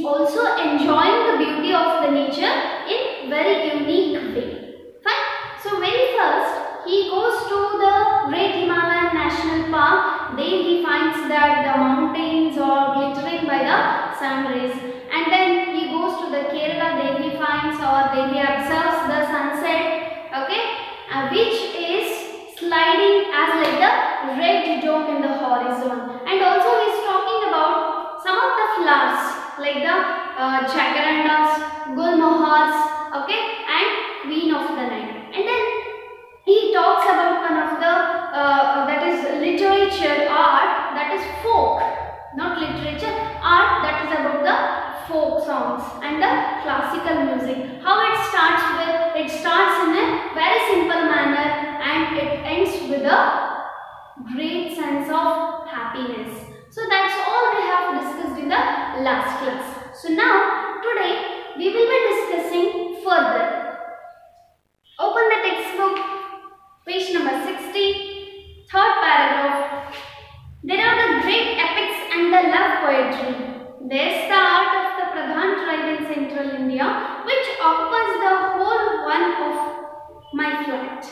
also enjoying the beauty of the nature in very unique way. Fine. So very first he goes to the Great Himalayan National Park. There he finds that the mountains are glittering by the sun rays. And then he goes to the Kerala. There he finds or there he observes the sunset. Okay, which is sliding as like the red dome in the horizon. And also he is talking about some of the flowers like the jacarandas, gulmohars, okay, and queen of the night. And then he talks about one of the that is literature art, that is folk, not literature, art, that is about the folk songs and the classical music. How it starts with, it starts in a very simple manner and it ends with a great sense of happiness. So that's all we have discussed in the last class. So now today we will be discussing further. Open the textbook, page number 60, third paragraph. There are the great epics and the love poetry. There is the art of the Pradhan tribe in central India, which occupies the whole one of my flat.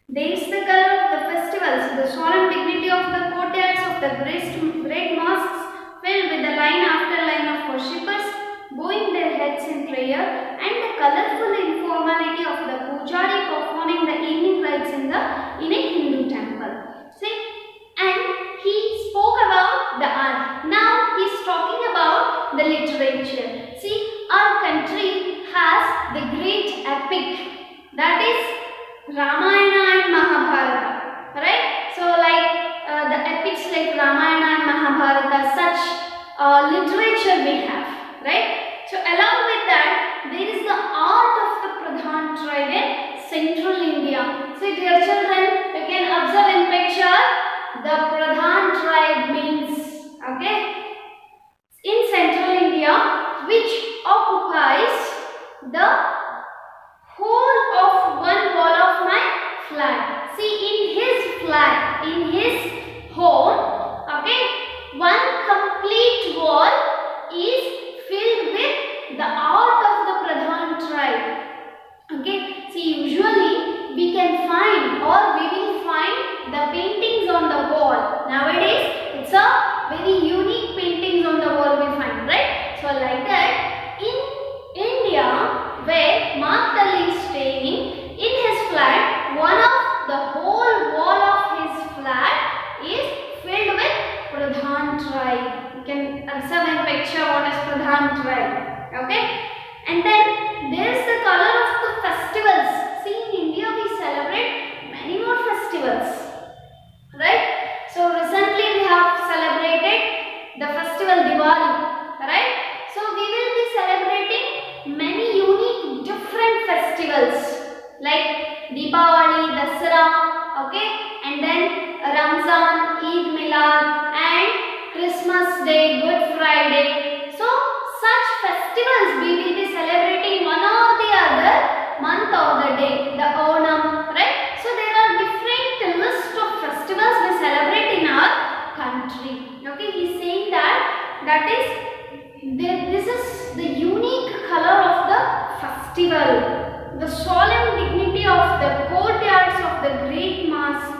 There is the color of the festivals, the solemn dignity of the courtyards of the great mosques filled with the line after line of worshippers bowing their heads in prayer, and the colorful informality of the pujari performing the evening rites in a Hindu temple. See, and he spoke about the art. Now he is talking about the literature. See, our country has the great epic, that is Ramayana and Mahabharata, right? So like the epics like Ramayana and Mahabharata, such literature we have, right? So along with that, there is the art of the Pradhan tribe in central India. So dear children, you can observe in picture, the Pradhan tribe means, okay, in central India, which occupies the whole of one wall of my flat. See, in his flat, in his home, okay, one complete wall is filled with the art of the Pradhan tribe. Okay, see, usually we can find or we will find the paintings on the wall. Nowadays, it's a very unique paintings on the wall we find, right? So like that, in India, where Martali is staying, in his flat, one of the whole wall of his flat is filled with Pradhan tribe. You can observe in picture what is Pradhan tribe. Okay, and then there is the color of the festivals. See, in India we celebrate many more festivals, right? So recently we have celebrated the festival Diwali, right? So we will be celebrating many unique different festivals like Deepavali, Dasara, okay, and then Ramzan, Eid Milad, and Christmas Day, Good Friday. So such festivals we will be celebrating one or the other month or the day, the Onam, right? So there are different list of festivals we celebrate in our country. Okay, he is saying that this is the unique color of the festival, the solemn dignity of the courtyards of the great mosques.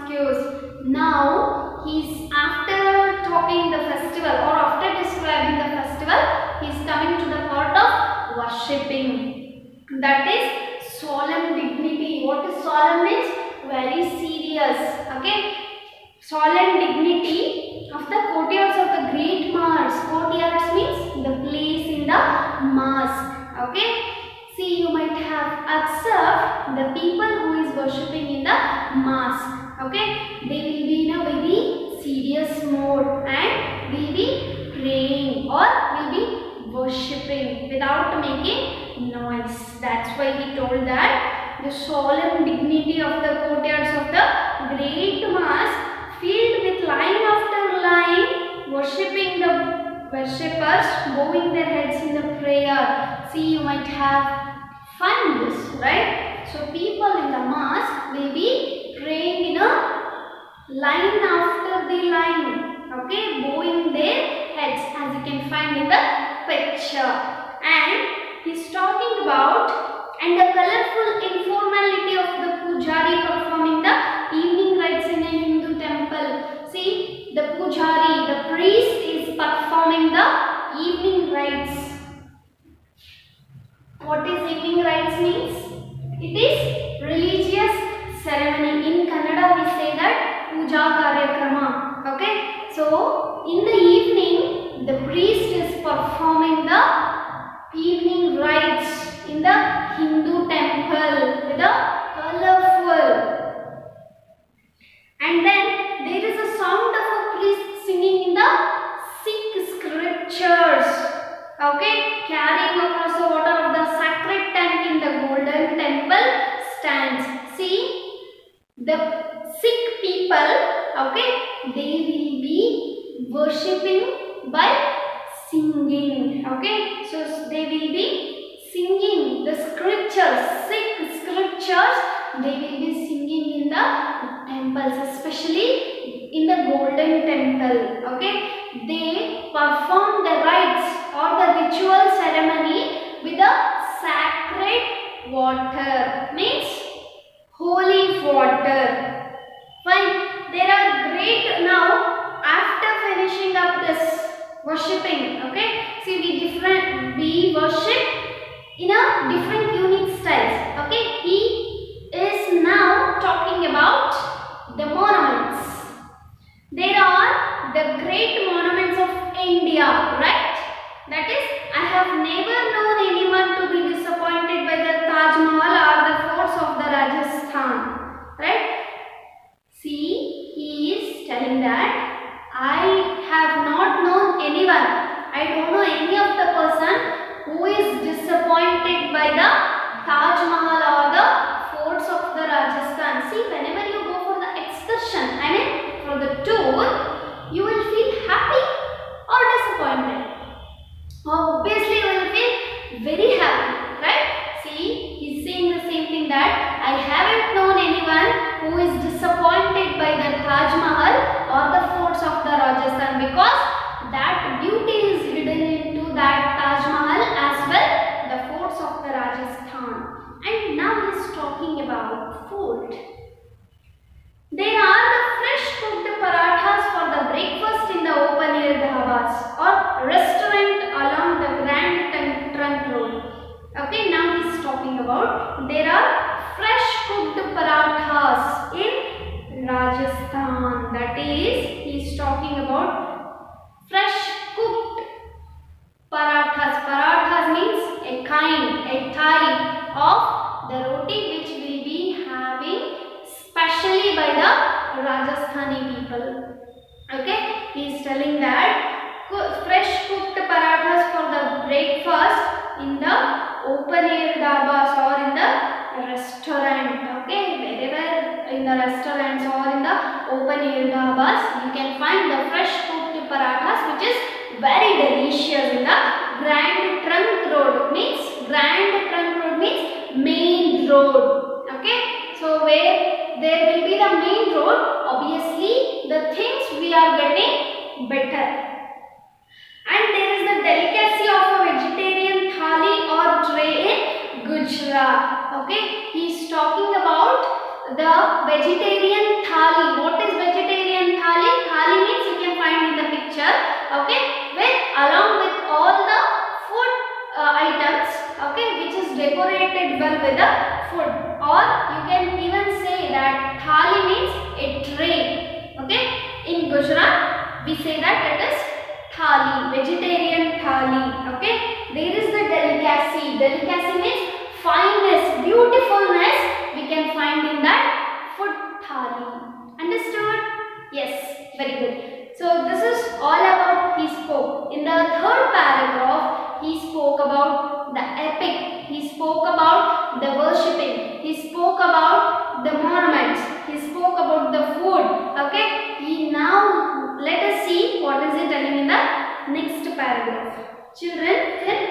Now he's after talking the festival or after describing the festival, he is coming to the part of worshipping. That is solemn dignity. What is solemn means? Very serious. Okay. Solemn dignity of the courtyards of the great mosques. Courtyards means the place in the mosque. Okay. See, you might have observed the people who is worshipping in the mosque. Okay, they will be in a very serious mode and will be praying or will be worshipping without making noise. That's why he told that the solemn dignity of the courtyards of the great mosque filled with line after line, worshipping the worshippers, bowing their heads in the prayer. See, you might have fun this, right? So people in the mosque will be praying in a line after the line, okay, bowing their heads, as you can find in the picture, and he's talking about and the colorful informality of the pujari performing the evening rites in a Hindu temple. See, the pujari, the priest, is performing the evening rites. What is evening rites means? It is religious ceremony. In Kannada we say that puja karyakrama. Okay, so in the evening the priest is performing the evening rites in the Hindu temple with a colorful. And then there is a sound of a priest singing in the Sikh scriptures. Okay, carrying across the water of the sacred tank in the golden temple stands. See, the Sikh people, okay, they will be worshipping by singing. Okay, so they will be singing the scriptures, Sikh scriptures. They will be singing in the temples, especially in the golden temple. Okay, they perform the rites or the ritual ceremony with the sacred water, means holy water. Fine. There are great now after finishing up this worshipping. Okay, see, we worship in a different unique styles. Okay, he is now talking about the monuments. There are the great monuments of India, right? That is, I have never known anyone to be disappointed by the Taj Mahal or the forts of the Rajasthan, right? See, he is telling that I have not known anyone. I don't know any of the person who is disappointed by the Taj Mahal or the forts of the Rajasthan. See, whenever you go for the excursion, I mean for the tour, you will feel happy or disappointed. Obviously, you will feel very happy, right? See, he's saying the same thing, that I haven't known anyone who is disappointed by the Taj Mahal or the forts of the Rajasthan, because that beauty is hidden into that Taj Mahal as well, the forts of the Rajasthan. And now he is talking about food. There are the fresh cooked parathas for the breakfast in the open air dhabas or restaurant along the Grand Trunk Road. Okay, now he is talking about there are fresh cooked parathas in Rajasthan. That is, he is talking about fresh cooked parathas. Parathas means a type of the roti which will be having specially by the Rajasthani people. Okay, he is telling that fresh cooked parathas for the breakfast in the open air dhabas or in the restaurant. Okay, wherever in the restaurants or in the open air dhabas, you can find the fresh cooked parathas, which is very delicious in the Grand Trunk Road. Means main road. Okay, so where there will be the main road, obviously the things we are getting better. And there is the delicacy of a vegetarian thali or tray in Gujarat. Okay, he is talking about the vegetarian thali. What is vegetarian thali? Thali means, you can find in the picture. Okay, along with all the food items, okay, which is decorated well with the food, or you can even say that thali means a tray. Okay, in Gujarat we say that it is thali, vegetarian thali. Okay, there is the delicacy. Delicacy means fineness, beautifulness we can find in that food thali. Understood? Yes, very good. So this is all about he spoke. In the third paragraph, he spoke about the epic. He spoke about the worshipping. He spoke about the monuments. He spoke about the food. Okay. Now let us see what is he telling in the next paragraph. Children, then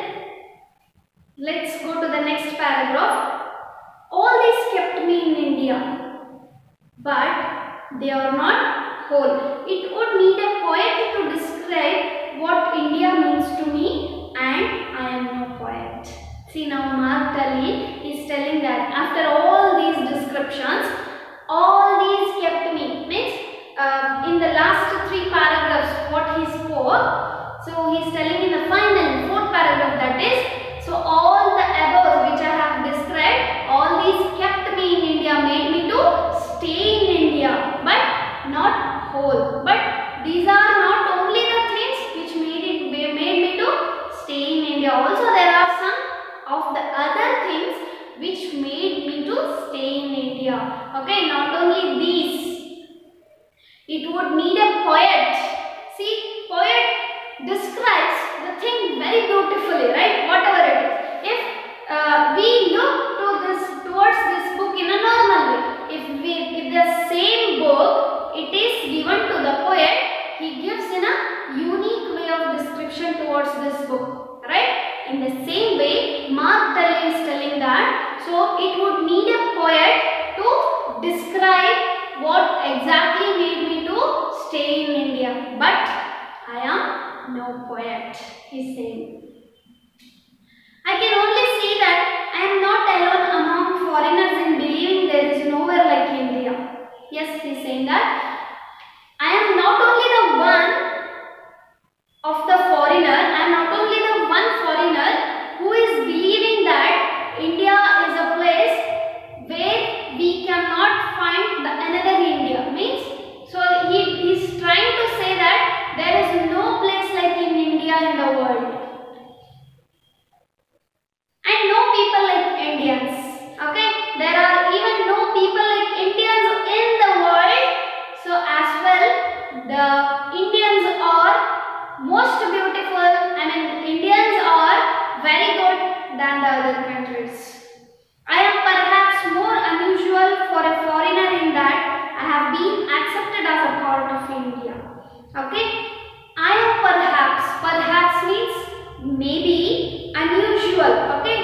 let's go to the next paragraph. All this kept me in India, but they are not whole. It would need a poet to describe what India means to me and In the same way, Mark Tully is telling that, so it would need a poet to describe what exactly made me to stay in India. But I am no poet, he is saying. I can only say that I am not alone among foreigners in believing there is nowhere like India. Yes, he is saying that I am not only the one of the foreigner, I am not only the one foreigner who is believing that India is a place where we cannot find another India. Means, so he is trying to say that there is no place like in India in the world. And no people like Indians. Okay, there are even no people like Indians in the world. So as well, the Indians are most beautiful. Indians are very good than the other countries. I am perhaps more unusual for a foreigner in that I have been accepted as a part of India. Okay, I am perhaps means maybe unusual. Okay,